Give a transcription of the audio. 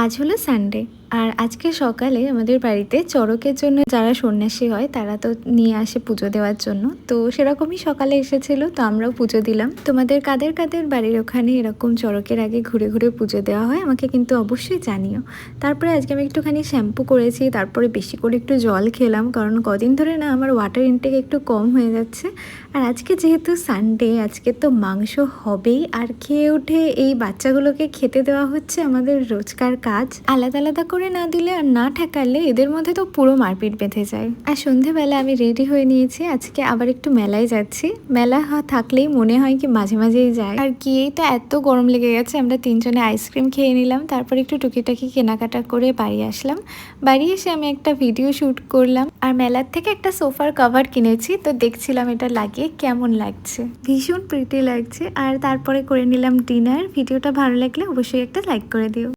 আজ হলো সানডে। আর আজকে সকালে আমাদের বাড়িতে চড়কের জন্য যারা সন্ন্যাসী হয় তারা তো নিয়ে আসে পুজো দেওয়ার জন্য। তো সেরকমই সকালে এসেছিল, তো আমরাও পুজো দিলাম। তোমাদের কাদের কাদের বাড়ির ওখানে এরকম চড়কের আগে ঘুরে ঘুরে পুজো দেওয়া হয় আমাকে কিন্তু অবশ্যই জানিও। তারপরে আজকে আমি একটুখানি শ্যাম্পু করেছি, তারপরে বেশি করে একটু জল খেলাম, কারণ কদিন ধরে না আমার ওয়াটার ইনটেক একটু কম হয়ে যাচ্ছে। আর আজকে যেহেতু সানডে, আজকে তো মাংস হবেই। আর খেয়ে উঠে এই বাচ্চাগুলোকে খেতে দেওয়া হচ্ছে আমাদের রোজকার কাজ। আলাদা আলাদা করে না দিলে আর না ঠেকালে এদের মধ্যে তো পুরো মারপিট বেঁধে যায়। আর সন্ধেবেলা আমি রেডি হয়ে নিয়েছি, আজকে আবার একটু মেলায় যাচ্ছি। মেলা থাকলেই মনে হয় কি মাঝে মাঝেই যায়। আর গিয়েই তো এত গরম লেগে গেছে, আমরা তিনজনে আইসক্রিম খেয়ে নিলাম, তারপর একটু টুকিটাকি কেনাকাটা করে বাড়ি আসলাম। বাড়ি এসে আমি একটা ভিডিও শ্যুট করলাম। আর মেলার থেকে একটা সোফার কভার কিনেছি, তো দেখছিলাম এটা লাগিয়ে কেমন লাগছে। ভীষণ প্রিটি লাগছে। আর তারপরে করে নিলাম ডিনার। ভিডিওটা ভালো লাগলে অবশ্যই একটা লাইক করে দিও।